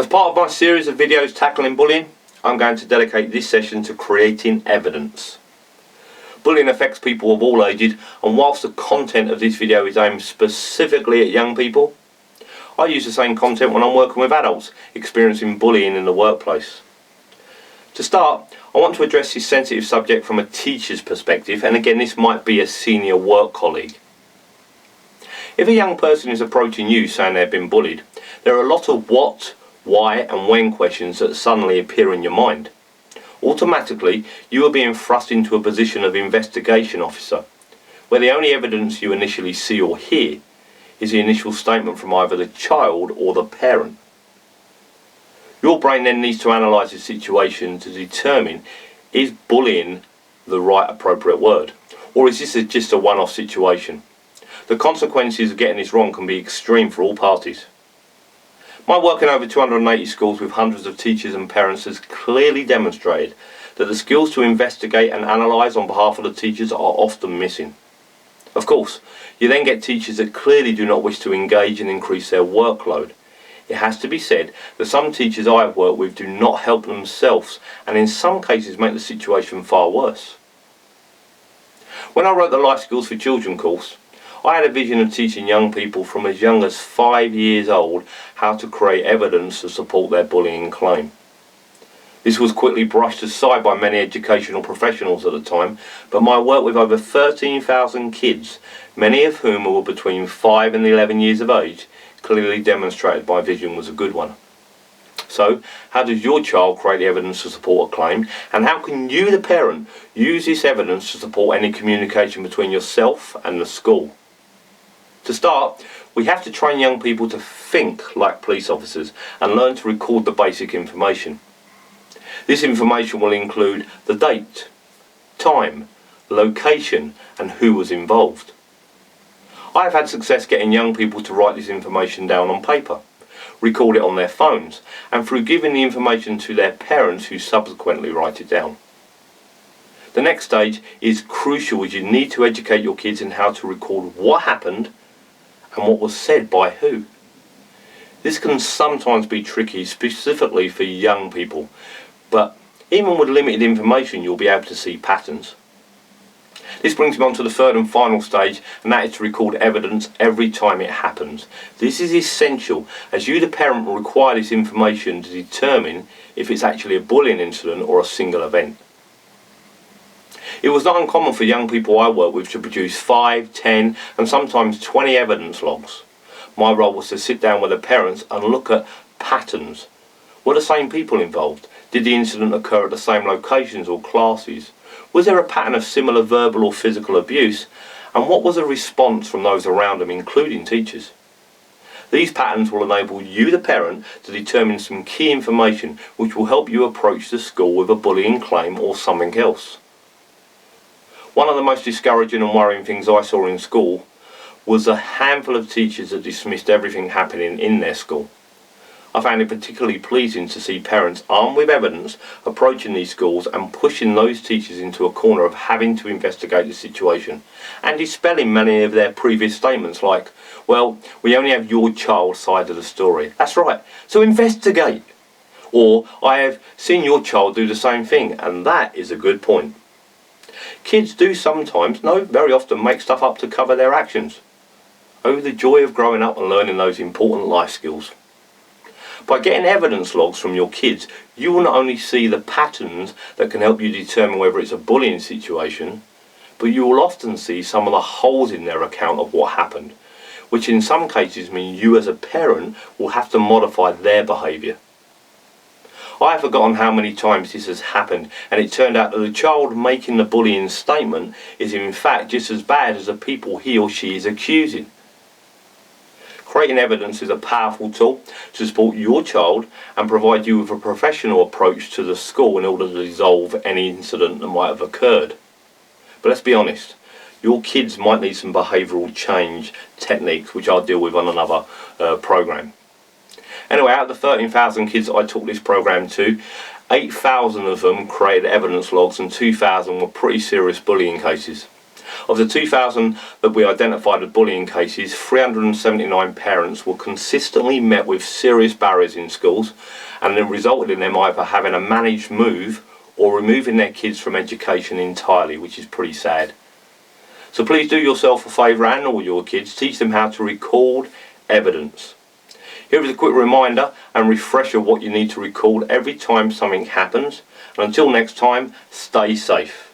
As part of my series of videos tackling bullying, I'm going to dedicate this session to creating evidence. Bullying affects people of all ages, and whilst the content of this video is aimed specifically at young people, I use the same content when I'm working with adults experiencing bullying in the workplace. To start, I want to address this sensitive subject from a teacher's perspective, and again this might be a senior work colleague. If a young person is approaching you saying they've been bullied, there are a lot of what, why and when questions that suddenly appear in your mind. Automatically, you are being thrust into a position of investigation officer, where the only evidence you initially see or hear is the initial statement from either the child or the parent. Your brain then needs to analyse the situation to determine, is bullying the right appropriate word, or is this just a one-off situation? The consequences of getting this wrong can be extreme for all parties. My work in over 280 schools with hundreds of teachers and parents has clearly demonstrated that the skills to investigate and analyse on behalf of the teachers are often missing. Of course, you then get teachers that clearly do not wish to engage and increase their workload. It has to be said that some teachers I have worked with do not help themselves, and in some cases make the situation far worse. When I wrote the Life Skills for Children course, I had a vision of teaching young people from as young as 5 years old how to create evidence to support their bullying claim. This was quickly brushed aside by many educational professionals at the time, but my work with over 13,000 kids, many of whom were between 5 and 11 years of age, clearly demonstrated my vision was a good one. So, how does your child create the evidence to support a claim, and how can you, the parent, use this evidence to support any communication between yourself and the school? To start, we have to train young people to think like police officers and learn to record the basic information. This information will include the date, time, location and who was involved. I have had success getting young people to write this information down on paper, record it on their phones, and through giving the information to their parents who subsequently write it down. The next stage is crucial, as you need to educate your kids in how to record what happened and what was said by who. This can sometimes be tricky, specifically for young people, but even with limited information you'll be able to see patterns. This brings me on to the third and final stage, and that is to record evidence every time it happens. This is essential, as you the parent will require this information to determine if it's actually a bullying incident or a single event. It was not uncommon for young people I work with to produce 5, 10 and sometimes 20 evidence logs. My role was to sit down with the parents and look at patterns. Were the same people involved? Did the incident occur at the same locations or classes? Was there a pattern of similar verbal or physical abuse? And what was the response from those around them, including teachers? These patterns will enable you, the parent, to determine some key information which will help you approach the school with a bullying claim or something else. One of the most discouraging and worrying things I saw in school was a handful of teachers that dismissed everything happening in their school. I found it particularly pleasing to see parents armed with evidence approaching these schools and pushing those teachers into a corner of having to investigate the situation and dispelling many of their previous statements like, well, we only have your child's side of the story. That's right, so investigate. Or, I have seen your child do the same thing, and that is a good point. Kids do sometimes, no, very often, make stuff up to cover their actions. Oh, the joy of growing up and learning those important life skills. By getting evidence logs from your kids, you will not only see the patterns that can help you determine whether it's a bullying situation, but you will often see some of the holes in their account of what happened, which in some cases mean you as a parent will have to modify their behaviour. I have forgotten how many times this has happened, and it turned out that the child making the bullying statement is in fact just as bad as the people he or she is accusing. Creating evidence is a powerful tool to support your child and provide you with a professional approach to the school in order to resolve any incident that might have occurred. But let's be honest, your kids might need some behavioural change techniques, which I'll deal with on another programme. Anyway, out of the 13,000 kids that I taught this programme to, 8,000 of them created evidence logs and 2,000 were pretty serious bullying cases. Of the 2,000 that we identified as bullying cases, 379 parents were consistently met with serious barriers in schools, and then resulted in them either having a managed move or removing their kids from education entirely, which is pretty sad. So please do yourself a favour and all your kids, teach them how to record evidence. Here is a quick reminder and refresher of what you need to record every time something happens. And until next time, stay safe.